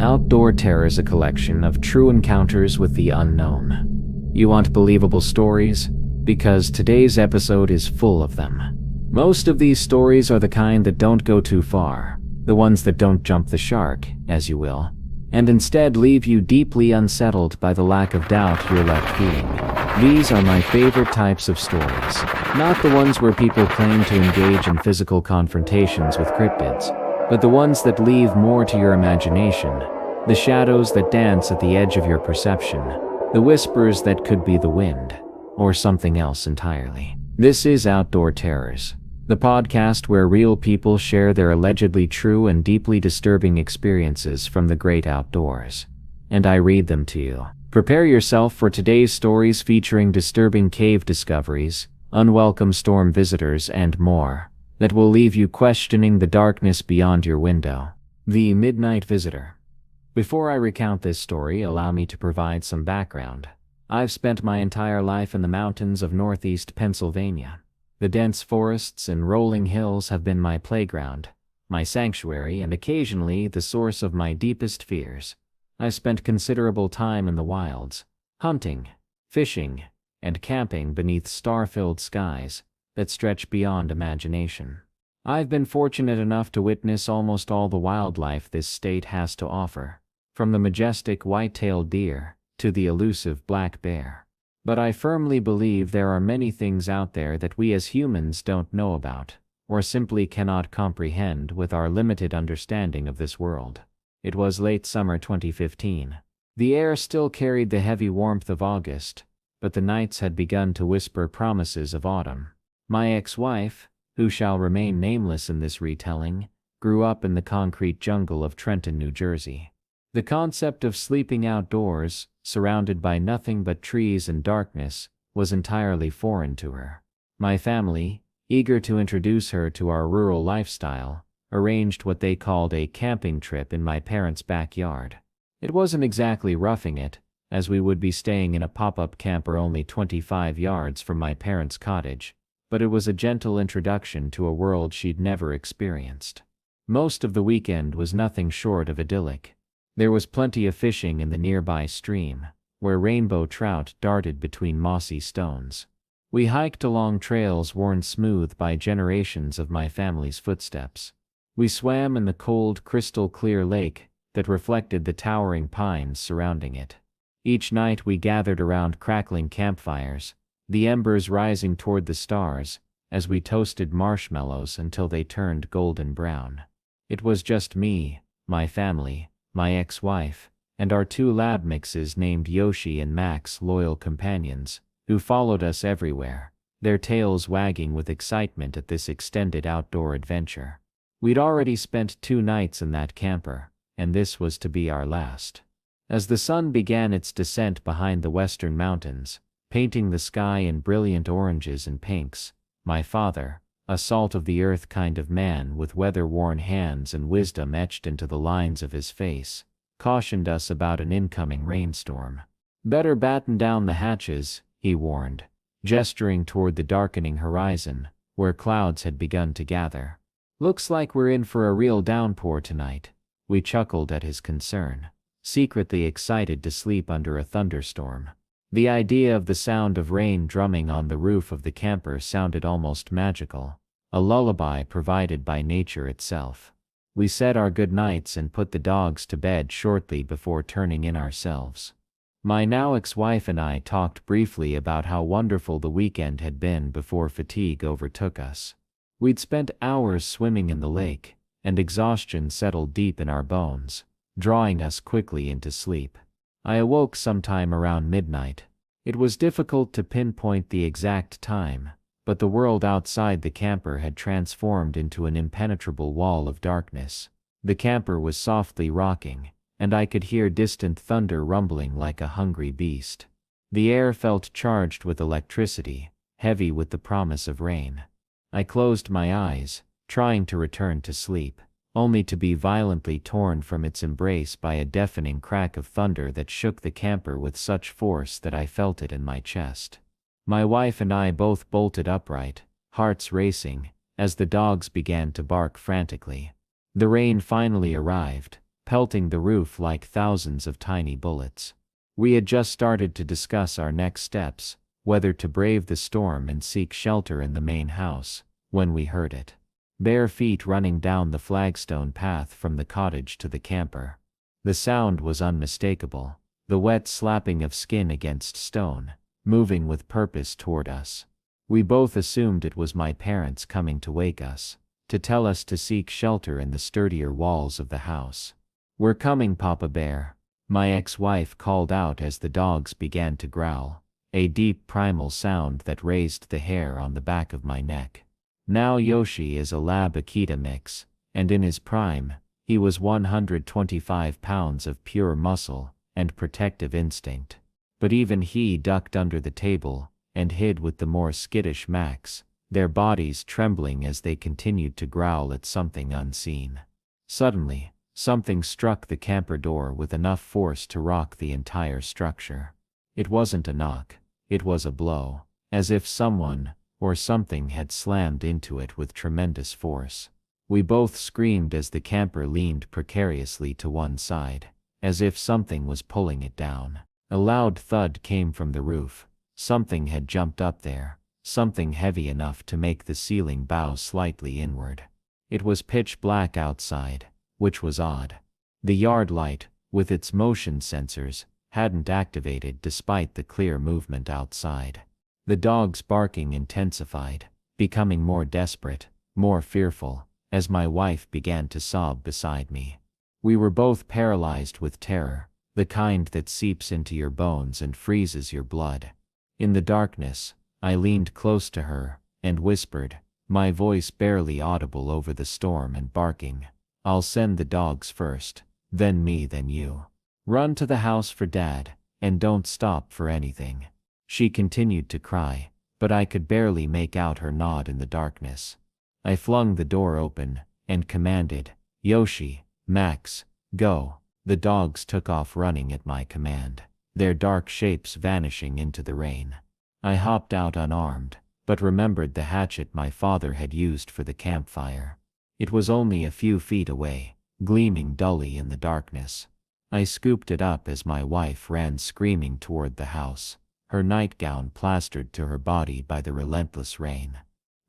Outdoor Terror is a collection of true encounters with the unknown. You want believable stories? Because today's episode is full of them. Most of these stories are the kind that don't go too far, the ones that don't jump the shark, as you will, and instead leave you deeply unsettled by the lack of doubt you're left feeling. These are my favorite types of stories, not the ones where people claim to engage in physical confrontations with cryptids, but the ones that leave more to your imagination, the shadows that dance at the edge of your perception, the whispers that could be the wind, or something else entirely. This is Outdoor Terrors, the podcast where real people share their allegedly true and deeply disturbing experiences from the great outdoors. And I read them to you. Prepare yourself for today's stories featuring disturbing cave discoveries, unwelcome storm visitors, and more that will leave you questioning the darkness beyond your window. The Midnight Visitor. Before I recount this story, allow me to provide some background. I've spent my entire life in the mountains of northeast Pennsylvania. The dense forests and rolling hills have been my playground, my sanctuary, and occasionally the source of my deepest fears. I've spent considerable time in the wilds, hunting, fishing, and camping beneath star-filled skies that stretch beyond imagination. I've been fortunate enough to witness almost all the wildlife this state has to offer, from the majestic white-tailed deer to the elusive black bear. But I firmly believe there are many things out there that we as humans don't know about, or simply cannot comprehend with our limited understanding of this world. It was late summer 2015. The air still carried the heavy warmth of August, but the nights had begun to whisper promises of autumn. My ex-wife, who shall remain nameless in this retelling, grew up in the concrete jungle of Trenton, New Jersey. The concept of sleeping outdoors, surrounded by nothing but trees and darkness, was entirely foreign to her. My family, eager to introduce her to our rural lifestyle, arranged what they called a camping trip in my parents' backyard. It wasn't exactly roughing it, as we would be staying in a pop-up camper only 25 yards from my parents' cottage, but it was a gentle introduction to a world she'd never experienced. Most of the weekend was nothing short of idyllic. There was plenty of fishing in the nearby stream, where rainbow trout darted between mossy stones. We hiked along trails worn smooth by generations of my family's footsteps. We swam in the cold, crystal-clear lake that reflected the towering pines surrounding it. Each night we gathered around crackling campfires, the embers rising toward the stars, as we toasted marshmallows until they turned golden brown. It was just me, my family, my ex-wife, and our two lab mixes named Yoshi and Max, loyal companions, who followed us everywhere, their tails wagging with excitement at this extended outdoor adventure. We'd already spent 2 nights in that camper, and this was to be our last. As the sun began its descent behind the western mountains, painting the sky in brilliant oranges and pinks, my father, a salt-of-the-earth kind of man with weather-worn hands and wisdom etched into the lines of his face, cautioned us about an incoming rainstorm. "Better batten down the hatches," he warned, gesturing toward the darkening horizon, where clouds had begun to gather. "Looks like we're in for a real downpour tonight." We chuckled at his concern, secretly excited to sleep under a thunderstorm. The idea of the sound of rain drumming on the roof of the camper sounded almost magical, a lullaby provided by nature itself. We said our good nights and put the dogs to bed shortly before turning in ourselves. My now ex-wife and I talked briefly about how wonderful the weekend had been before fatigue overtook us. We'd spent hours swimming in the lake, and exhaustion settled deep in our bones, drawing us quickly into sleep. I awoke sometime around midnight. It was difficult to pinpoint the exact time, but the world outside the camper had transformed into an impenetrable wall of darkness. The camper was softly rocking, and I could hear distant thunder rumbling like a hungry beast. The air felt charged with electricity, heavy with the promise of rain. I closed my eyes, trying to return to sleep, only to be violently torn from its embrace by a deafening crack of thunder that shook the camper with such force that I felt it in my chest. My wife and I both bolted upright, hearts racing, as the dogs began to bark frantically. The rain finally arrived, pelting the roof like thousands of tiny bullets. We had just started to discuss our next steps, whether to brave the storm and seek shelter in the main house, when we heard it. Bare feet running down the flagstone path from the cottage to the camper. The sound was unmistakable, the wet slapping of skin against stone, moving with purpose toward us. We both assumed it was my parents coming to wake us, to tell us to seek shelter in the sturdier walls of the house. "We're coming, Papa Bear," my ex-wife called out as the dogs began to growl, a deep primal sound that raised the hair on the back of my neck. Now Yoshi is a Lab Akita mix, and in his prime, he was 125 pounds of pure muscle and protective instinct. But even he ducked under the table and hid with the more skittish Max, their bodies trembling as they continued to growl at something unseen. Suddenly, something struck the camper door with enough force to rock the entire structure. It wasn't a knock, it was a blow, as if someone or something had slammed into it with tremendous force. We both screamed as the camper leaned precariously to one side, as if something was pulling it down. A loud thud came from the roof. Something had jumped up there, something heavy enough to make the ceiling bow slightly inward. It was pitch black outside, which was odd. The yard light, with its motion sensors, hadn't activated despite the clear movement outside. The dogs' barking intensified, becoming more desperate, more fearful, as my wife began to sob beside me. We were both paralyzed with terror, the kind that seeps into your bones and freezes your blood. In the darkness, I leaned close to her and whispered, my voice barely audible over the storm and barking, "I'll send the dogs first, then me, then you. Run to the house for Dad, and don't stop for anything." She continued to cry, but I could barely make out her nod in the darkness. I flung the door open and commanded, "Yoshi, Max, go." The dogs took off running at my command, their dark shapes vanishing into the rain. I hopped out unarmed, but remembered the hatchet my father had used for the campfire. It was only a few feet away, gleaming dully in the darkness. I scooped it up as my wife ran screaming toward the house, her nightgown plastered to her body by the relentless rain.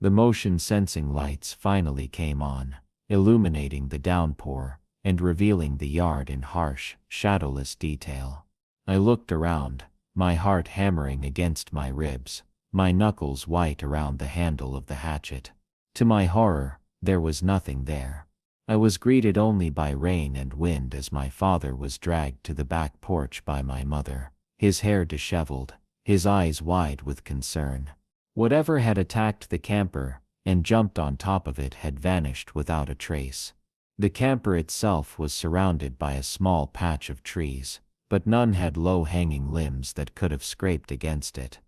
The motion-sensing lights finally came on, illuminating the downpour and revealing the yard in harsh, shadowless detail. I looked around, my heart hammering against my ribs, my knuckles white around the handle of the hatchet. To my horror, there was nothing there. I was greeted only by rain and wind as my father was dragged to the back porch by my mother, his hair disheveled, his eyes wide with concern. Whatever had attacked the camper and jumped on top of it had vanished without a trace. The camper itself was surrounded by a small patch of trees, but none had low-hanging limbs that could have scraped against it.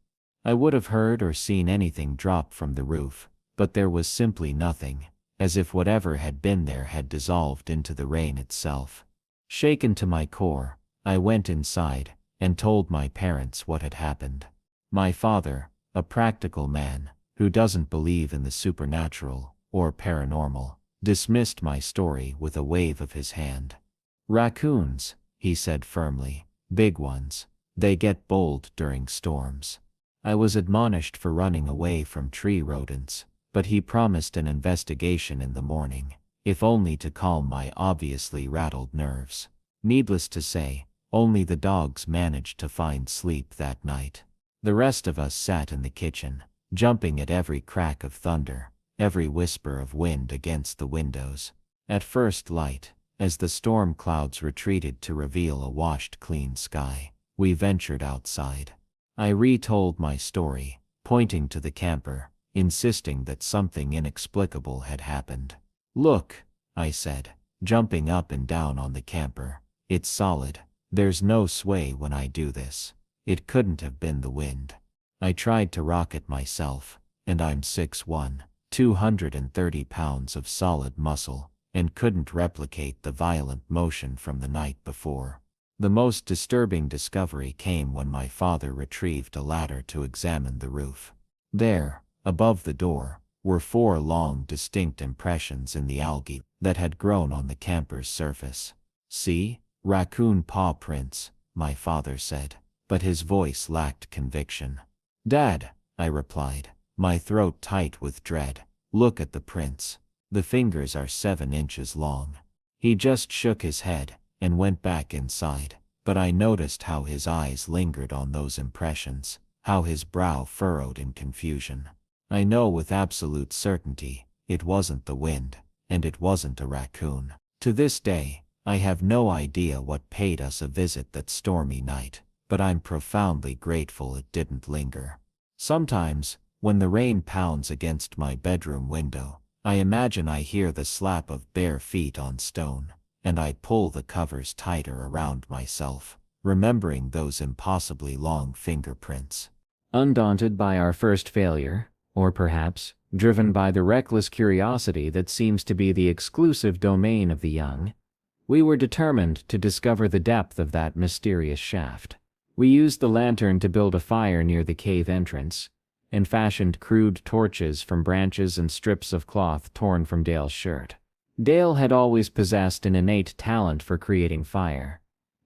I would have heard or seen anything drop from the roof, but there was simply nothing, as if whatever had been there had dissolved into the rain itself. Shaken to my core, I went inside and told my parents what had happened. My father, a practical man who doesn't believe in the supernatural or paranormal, dismissed my story with a wave of his hand. "Raccoons," he said firmly, "big ones. They get bold during storms." I was admonished for running away from tree rodents, but he promised an investigation in the morning, if only to calm my obviously rattled nerves. Needless to say, only the dogs managed to find sleep that night. The rest of us sat in the kitchen, jumping at every crack of thunder, every whisper of wind against the windows. At first light, as the storm clouds retreated to reveal a washed clean sky, we ventured outside. I retold my story, pointing to the camper, insisting that something inexplicable had happened. "Look," I said, jumping up and down on the camper. "It's solid. There's no sway when I do this. It couldn't have been the wind." I tried to rock it myself, and I'm 6'1", 230 pounds of solid muscle, and couldn't replicate the violent motion from the night before. The most disturbing discovery came when my father retrieved a ladder to examine the roof. There, above the door, were 4 long distinct impressions in the algae that had grown on the camper's surface. "See? Raccoon paw prints," my father said, but his voice lacked conviction. "Dad," I replied, my throat tight with dread, "look at the prints. The fingers are 7 inches long." He just shook his head and went back inside, but I noticed how his eyes lingered on those impressions, how his brow furrowed in confusion. I know with absolute certainty, it wasn't the wind, and it wasn't a raccoon. To this day, I have no idea what paid us a visit that stormy night, but I'm profoundly grateful it didn't linger. Sometimes, when the rain pounds against my bedroom window, I imagine I hear the slap of bare feet on stone, and I pull the covers tighter around myself, remembering those impossibly long fingerprints. Undaunted by our first failure, or perhaps driven by the reckless curiosity that seems to be the exclusive domain of the young, we were determined to discover the depth of that mysterious shaft. We used the lantern to build a fire near the cave entrance, and fashioned crude torches from branches and strips of cloth torn from Dale's shirt. Dale had always possessed an innate talent for creating fire,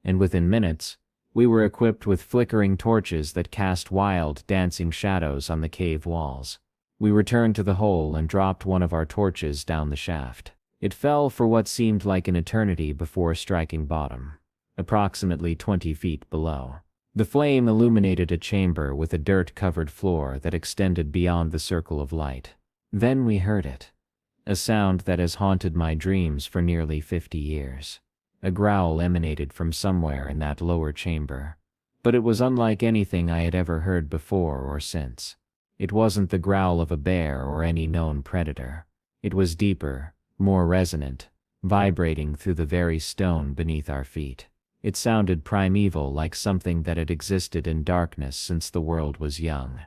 and within minutes, we were equipped with flickering torches that cast wild, dancing shadows on the cave walls. We returned to the hole and dropped one of our torches down the shaft. It fell for what seemed like an eternity before striking bottom, approximately 20 feet below. The flame illuminated a chamber with a dirt-covered floor that extended beyond the circle of light. Then we heard it. A sound that has haunted my dreams for nearly 50 years. A growl emanated from somewhere in that lower chamber, but it was unlike anything I had ever heard before or since. It wasn't the growl of a bear or any known predator. It was deeper, more resonant, vibrating through the very stone beneath our feet. It sounded primeval, like something that had existed in darkness since the world was young.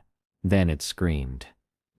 Then it screamed.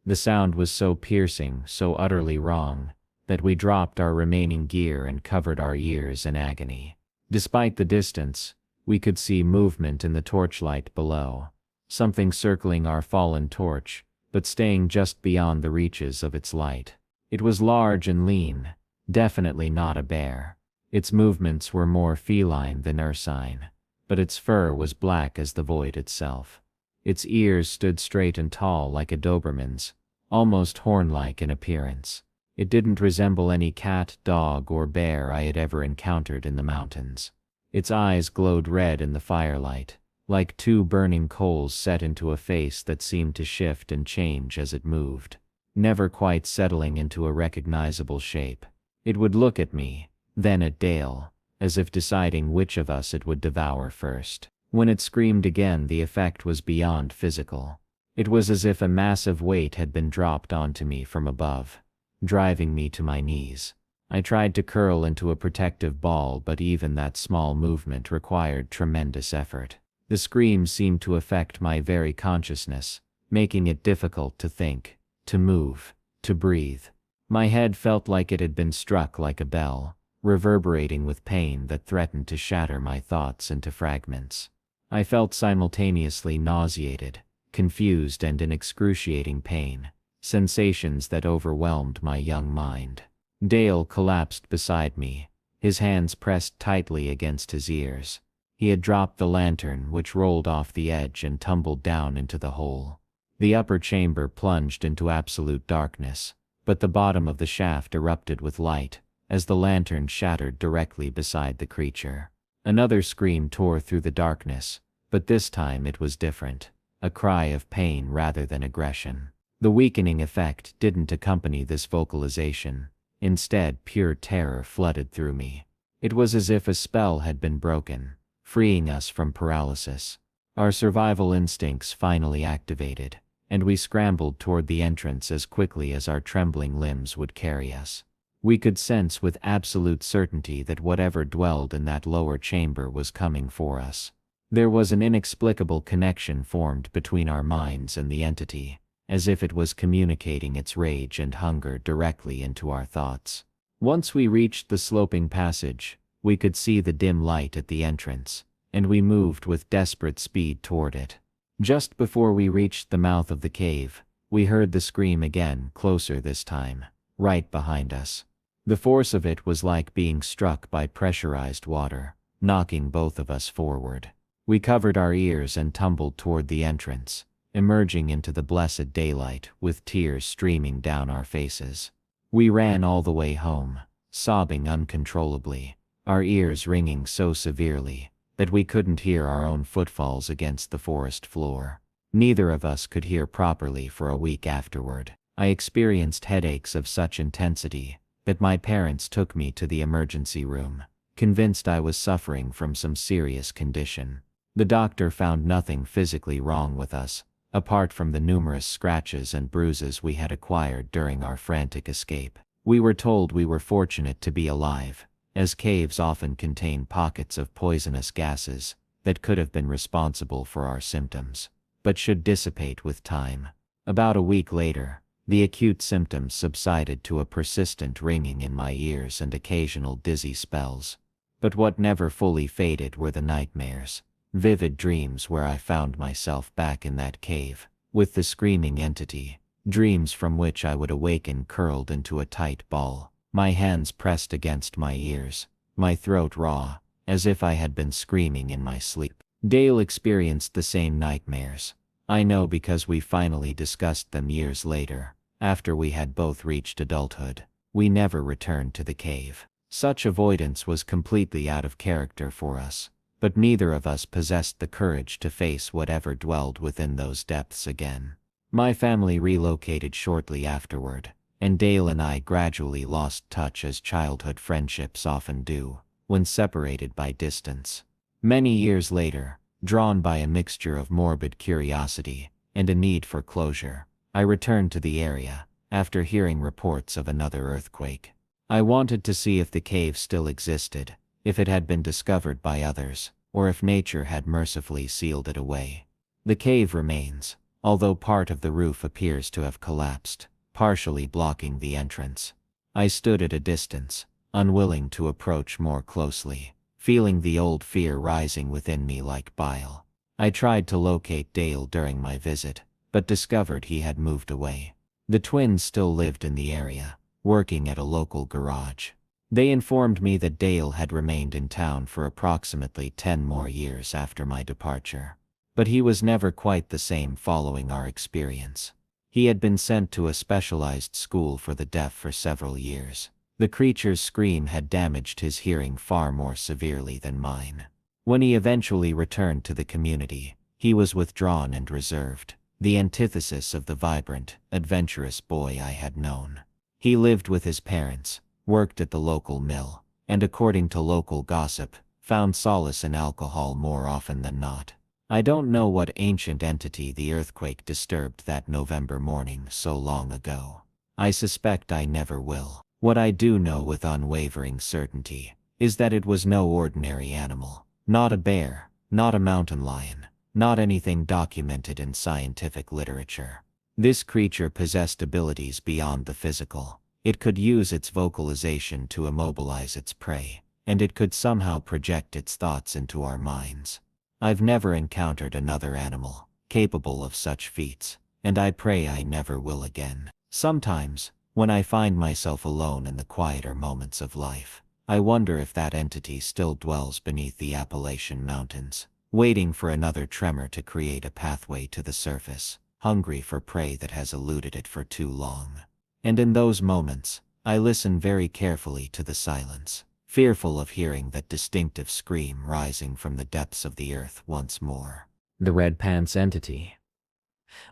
The sound was so piercing, so utterly wrong, that we dropped our remaining gear and covered our ears in agony. Despite the distance, we could see movement in the torchlight below, something circling our fallen torch, but staying just beyond the reaches of its light. It was large and lean, definitely not a bear. Its movements were more feline than ursine, but its fur was black as the void itself. Its ears stood straight and tall like a Doberman's, almost horn-like in appearance. It didn't resemble any cat, dog, or bear I had ever encountered in the mountains. Its eyes glowed red in the firelight, like 2 burning coals set into a face that seemed to shift and change as it moved, never quite settling into a recognizable shape. It would look at me, then at Dale, as if deciding which of us it would devour first. When it screamed again, the effect was beyond physical. It was as if a massive weight had been dropped onto me from above, driving me to my knees. I tried to curl into a protective ball, but even that small movement required tremendous effort. The scream seemed to affect my very consciousness, making it difficult to think, to move, to breathe. My head felt like it had been struck like a bell, reverberating with pain that threatened to shatter my thoughts into fragments. I felt simultaneously nauseated, confused, and in excruciating pain, sensations that overwhelmed my young mind. Dale collapsed beside me, his hands pressed tightly against his ears. He had dropped the lantern, which rolled off the edge and tumbled down into the hole. The upper chamber plunged into absolute darkness, but the bottom of the shaft erupted with light, as the lantern shattered directly beside the creature. Another scream tore through the darkness, but this time it was different, a cry of pain rather than aggression. The weakening effect didn't accompany this vocalization. Instead, pure terror flooded through me. It was as if a spell had been broken, freeing us from paralysis. Our survival instincts finally activated, and we scrambled toward the entrance as quickly as our trembling limbs would carry us. We could sense with absolute certainty that whatever dwelled in that lower chamber was coming for us. There was an inexplicable connection formed between our minds and the entity, as if it was communicating its rage and hunger directly into our thoughts. Once we reached the sloping passage, we could see the dim light at the entrance, and we moved with desperate speed toward it. Just before we reached the mouth of the cave, we heard the scream again, closer this time, right behind us. The force of it was like being struck by pressurized water, knocking both of us forward. We covered our ears and tumbled toward the entrance, emerging into the blessed daylight with tears streaming down our faces. We ran all the way home, sobbing uncontrollably, our ears ringing so severely that we couldn't hear our own footfalls against the forest floor. Neither of us could hear properly for a week afterward. I experienced headaches of such intensity that my parents took me to the emergency room, convinced I was suffering from some serious condition. The doctor found nothing physically wrong with us, apart from the numerous scratches and bruises we had acquired during our frantic escape. We were told we were fortunate to be alive, as caves often contain pockets of poisonous gases that could have been responsible for our symptoms, but should dissipate with time. About a week later, the acute symptoms subsided to a persistent ringing in my ears and occasional dizzy spells. But what never fully faded were the nightmares. Vivid dreams where I found myself back in that cave, with the screaming entity, dreams from which I would awaken curled into a tight ball, my hands pressed against my ears, my throat raw, as if I had been screaming in my sleep. Dale experienced the same nightmares. I know because we finally discussed them years later, after we had both reached adulthood. We never returned to the cave. Such avoidance was completely out of character for us, but neither of us possessed the courage to face whatever dwelled within those depths again. My family relocated shortly afterward, and Dale and I gradually lost touch as childhood friendships often do, when separated by distance. Many years later, drawn by a mixture of morbid curiosity and a need for closure, I returned to the area, after hearing reports of another earthquake. I wanted to see if the cave still existed, if it had been discovered by others, or if nature had mercifully sealed it away. The cave remains, although part of the roof appears to have collapsed, partially blocking the entrance. I stood at a distance, unwilling to approach more closely, feeling the old fear rising within me like bile. I tried to locate Dale during my visit, but discovered he had moved away. The twins still lived in the area, working at a local garage. They informed me that Dale had remained in town for approximately 10 more years after my departure. But he was never quite the same following our experience. He had been sent to a specialized school for the deaf for several years. The creature's scream had damaged his hearing far more severely than mine. When he eventually returned to the community, he was withdrawn and reserved, the antithesis of the vibrant, adventurous boy I had known. He lived with his parents, worked at the local mill, and according to local gossip, found solace in alcohol more often than not. I don't know what ancient entity the earthquake disturbed that November morning so long ago. I suspect I never will. What I do know with unwavering certainty is that it was no ordinary animal. Not a bear, not a mountain lion, not anything documented in scientific literature. This creature possessed abilities beyond the physical. It could use its vocalization to immobilize its prey, and it could somehow project its thoughts into our minds. I've never encountered another animal capable of such feats, and I pray I never will again. Sometimes, when I find myself alone in the quieter moments of life, I wonder if that entity still dwells beneath the Appalachian Mountains, waiting for another tremor to create a pathway to the surface, hungry for prey that has eluded it for too long. And in those moments, I listen very carefully to the silence, fearful of hearing that distinctive scream rising from the depths of the earth once more. The Red Pants Entity.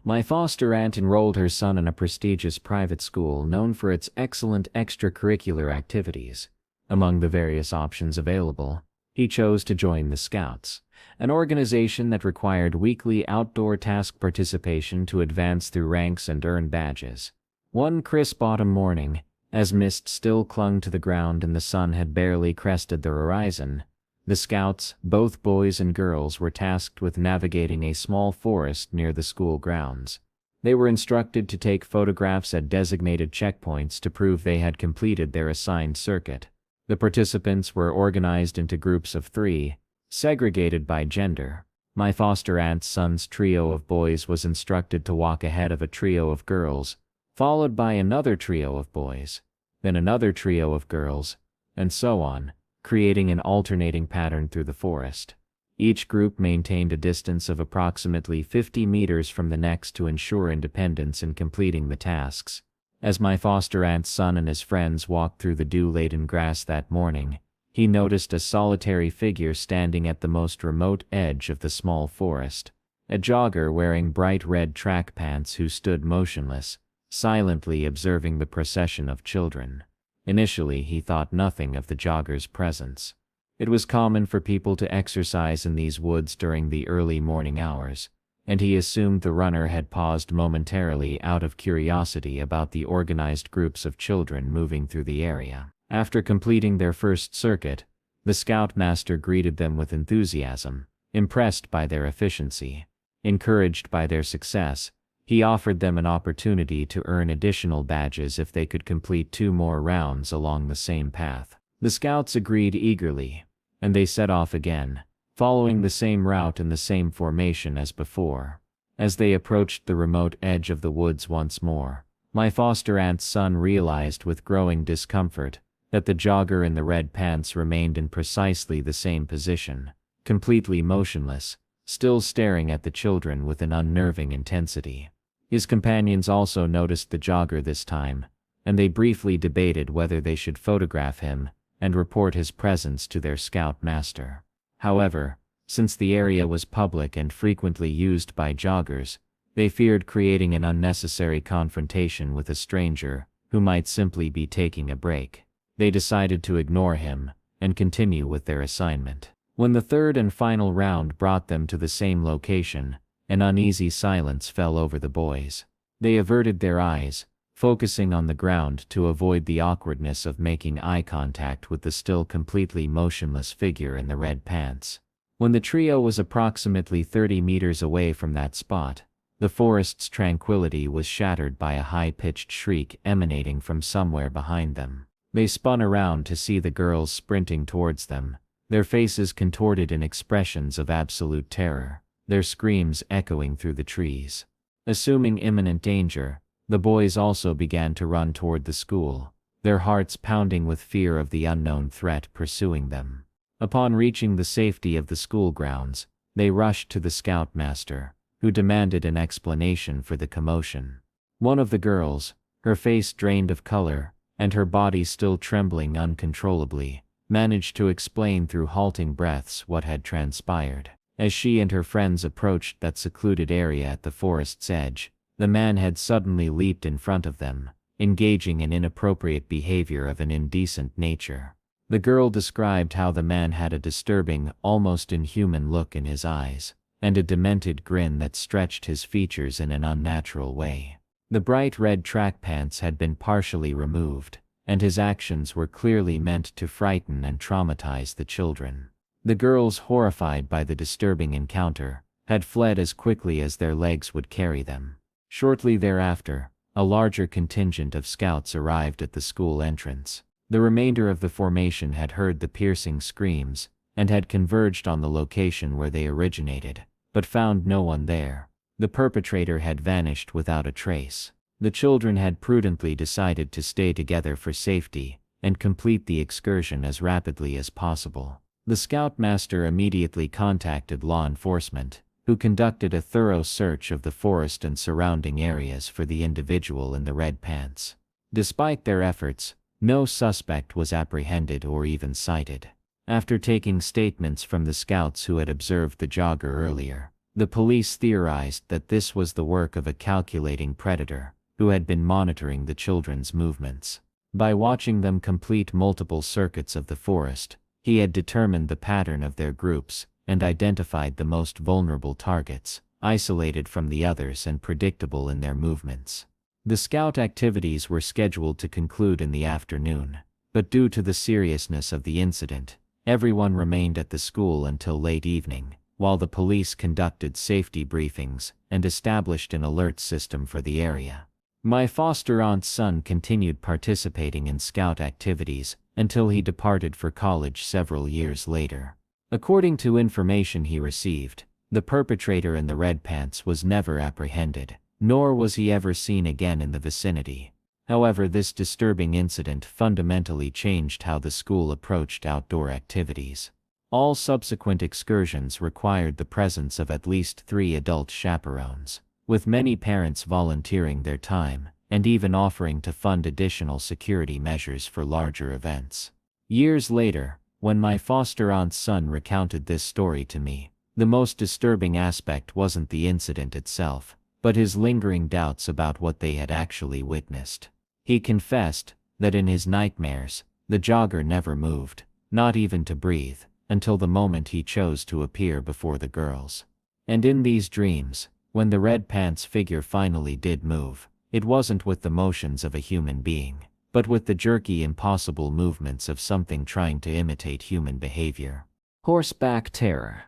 My foster aunt enrolled her son in a prestigious private school known for its excellent extracurricular activities. Among the various options available, he chose to join the Scouts, an organization that required weekly outdoor task participation to advance through ranks and earn badges. One crisp autumn morning, as mist still clung to the ground and the sun had barely crested the horizon, the Scouts, both boys and girls, were tasked with navigating a small forest near the school grounds. They were instructed to take photographs at designated checkpoints to prove they had completed their assigned circuit. The participants were organized into groups of 3, segregated by gender. My foster aunt's son's trio of boys was instructed to walk ahead of a trio of girls, followed by another trio of boys. then another trio of girls, and so on, creating an alternating pattern through the forest. Each group maintained a distance of approximately 50 meters from the next to ensure independence in completing the tasks. As my foster aunt's son and his friends walked through the dew-laden grass that morning, he noticed a solitary figure standing at the most remote edge of the small forest. A jogger wearing bright red track pants who stood motionless, silently observing the procession of children. Initially, he thought nothing of the jogger's presence. It was common for people to exercise in these woods during the early morning hours, and he assumed the runner had paused momentarily out of curiosity about the organized groups of children moving through the area. After completing their first circuit, the scoutmaster greeted them with enthusiasm, impressed by their efficiency. Encouraged by their success, he offered them an opportunity to earn additional badges if they could complete 2 more rounds along the same path. The scouts agreed eagerly, and they set off again, following the same route and the same formation as before. As they approached the remote edge of the woods once more, my foster aunt's son realized with growing discomfort that the jogger in the red pants remained in precisely the same position, completely motionless, still staring at the children with an unnerving intensity. His companions also noticed the jogger this time, and they briefly debated whether they should photograph him and report his presence to their scoutmaster. However, since the area was public and frequently used by joggers, they feared creating an unnecessary confrontation with a stranger who might simply be taking a break. They decided to ignore him and continue with their assignment. When the third and final round brought them to the same location, an uneasy silence fell over the boys. They averted their eyes, focusing on the ground to avoid the awkwardness of making eye contact with the still completely motionless figure in the red pants. When the trio was approximately 30 meters away from that spot, the forest's tranquility was shattered by a high-pitched shriek emanating from somewhere behind them. They spun around to see the girls sprinting towards them, their faces contorted in expressions of absolute terror, their screams echoing through the trees. Assuming imminent danger, the boys also began to run toward the school, their hearts pounding with fear of the unknown threat pursuing them. Upon reaching the safety of the school grounds, they rushed to the scoutmaster, who demanded an explanation for the commotion. One of the girls, her face drained of color, and her body still trembling uncontrollably, managed to explain through halting breaths what had transpired. As she and her friends approached that secluded area at the forest's edge, the man had suddenly leaped in front of them, engaging in inappropriate behavior of an indecent nature. The girl described how the man had a disturbing, almost inhuman look in his eyes, and a demented grin that stretched his features in an unnatural way. The bright red track pants had been partially removed, and his actions were clearly meant to frighten and traumatize the children. The girls, horrified by the disturbing encounter, had fled as quickly as their legs would carry them. Shortly thereafter, a larger contingent of scouts arrived at the school entrance. The remainder of the formation had heard the piercing screams, and had converged on the location where they originated, but found no one there. The perpetrator had vanished without a trace. The children had prudently decided to stay together for safety, and complete the excursion as rapidly as possible. The scoutmaster immediately contacted law enforcement, who conducted a thorough search of the forest and surrounding areas for the individual in the red pants. Despite their efforts, no suspect was apprehended or even cited. After taking statements from the scouts who had observed the jogger earlier, the police theorized that this was the work of a calculating predator, who had been monitoring the children's movements. By watching them complete multiple circuits of the forest, he had determined the pattern of their groups, and identified the most vulnerable targets, isolated from the others and predictable in their movements. The scout activities were scheduled to conclude in the afternoon, but due to the seriousness of the incident, everyone remained at the school until late evening, while the police conducted safety briefings and established an alert system for the area. My foster aunt's son continued participating in scout activities until he departed for college several years later. According to information he received, the perpetrator in the red pants was never apprehended, nor was he ever seen again in the vicinity. However, this disturbing incident fundamentally changed how the school approached outdoor activities. All subsequent excursions required the presence of at least 3 adult chaperones, with many parents volunteering their time and even offering to fund additional security measures for larger events. Years later, when my foster aunt's son recounted this story to me, the most disturbing aspect wasn't the incident itself, but his lingering doubts about what they had actually witnessed. He confessed that in his nightmares, the jogger never moved, not even to breathe, until the moment he chose to appear before the girls. And in these dreams, when the red pants figure finally did move, it wasn't with the motions of a human being, but with the jerky, impossible movements of something trying to imitate human behavior. Horseback Terror.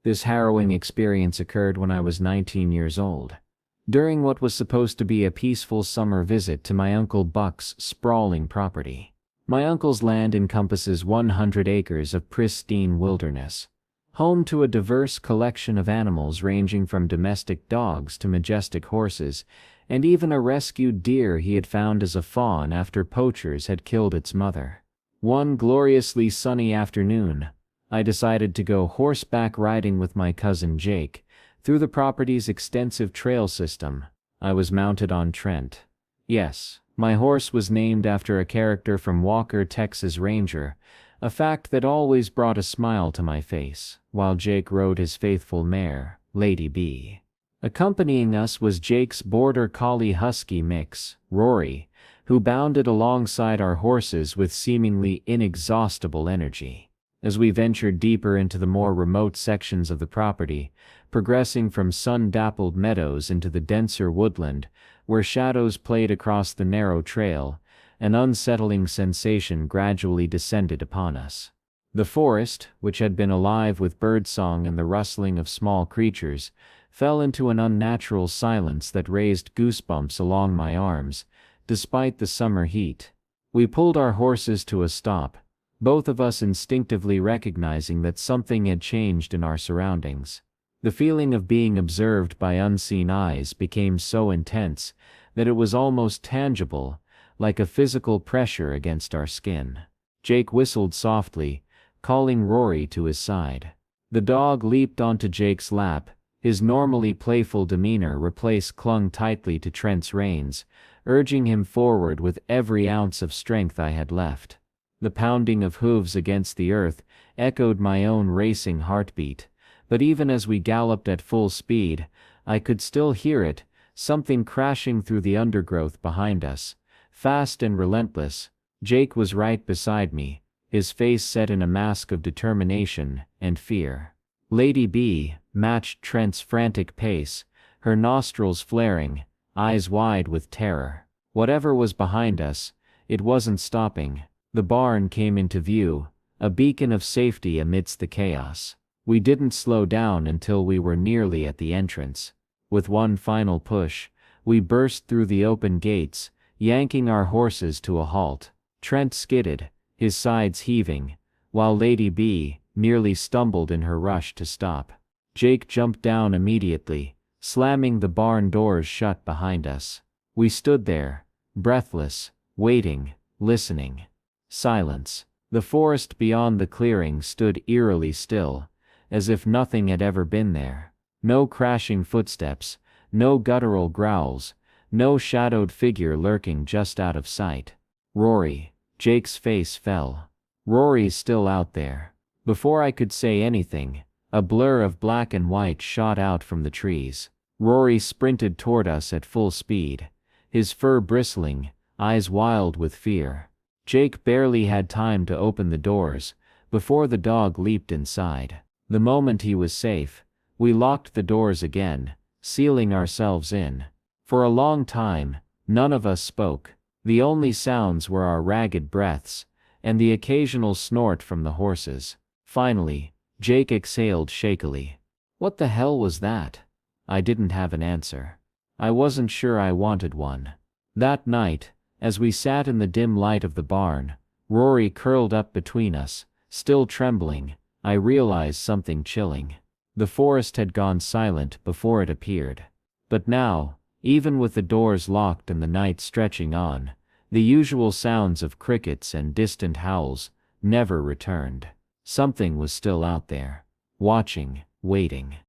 This harrowing experience occurred when I was 19 years old, during what was supposed to be a peaceful summer visit to my Uncle Buck's sprawling property. My uncle's land encompasses 100 acres of pristine wilderness, home to a diverse collection of animals ranging from domestic dogs to majestic horses, and even a rescued deer he had found as a fawn after poachers had killed its mother. One gloriously sunny afternoon, I decided to go horseback riding with my cousin Jake through the property's extensive trail system. I was mounted on Trent. Yes, my horse was named after a character from Walker, Texas Ranger, a fact that always brought a smile to my face, while Jake rode his faithful mare, Lady B. Accompanying us was Jake's border collie husky mix, Rory, who bounded alongside our horses with seemingly inexhaustible energy. As we ventured deeper into the more remote sections of the property, progressing from sun-dappled meadows into the denser woodland, where shadows played across the narrow trail, an unsettling sensation gradually descended upon us. The forest, which had been alive with birdsong and the rustling of small creatures, fell into an unnatural silence that raised goosebumps along my arms, despite the summer heat. We pulled our horses to a stop, both of us instinctively recognizing that something had changed in our surroundings. The feeling of being observed by unseen eyes became so intense that it was almost tangible, like a physical pressure against our skin. Jake whistled softly, calling Rory to his side. The dog leaped onto Jake's lap, his normally playful demeanor clung tightly to Trent's reins, urging him forward with every ounce of strength I had left. The pounding of hooves against the earth echoed my own racing heartbeat, but even as we galloped at full speed, I could still hear it, something crashing through the undergrowth behind us. Fast and relentless, Jake was right beside me, his face set in a mask of determination and fear. Lady B matched Trent's frantic pace, her nostrils flaring, eyes wide with terror. Whatever was behind us, it wasn't stopping. The barn came into view, a beacon of safety amidst the chaos. We didn't slow down until we were nearly at the entrance. With one final push, we burst through the open gates, yanking our horses to a halt. Trent skidded, his sides heaving, while Lady B nearly stumbled in her rush to stop. Jake jumped down immediately, slamming the barn doors shut behind us. We stood there, breathless, waiting, listening. Silence. The forest beyond the clearing stood eerily still, as if nothing had ever been there. No crashing footsteps, no guttural growls, no shadowed figure lurking just out of sight. Rory. Jake's face fell. Rory's still out there. Before I could say anything, a blur of black and white shot out from the trees. Rory sprinted toward us at full speed, his fur bristling, eyes wild with fear. Jake barely had time to open the doors before the dog leaped inside. The moment he was safe, we locked the doors again, sealing ourselves in. For a long time, none of us spoke. The only sounds were our ragged breaths and the occasional snort from the horses. Finally, Jake exhaled shakily. What the hell was that? I didn't have an answer. I wasn't sure I wanted one. That night, as we sat in the dim light of the barn, Rory curled up between us, still trembling, I realized something chilling. The forest had gone silent before it appeared. But now, even with the doors locked and the night stretching on, The usual sounds of crickets and distant howls never returned. Something was still out there, watching, waiting.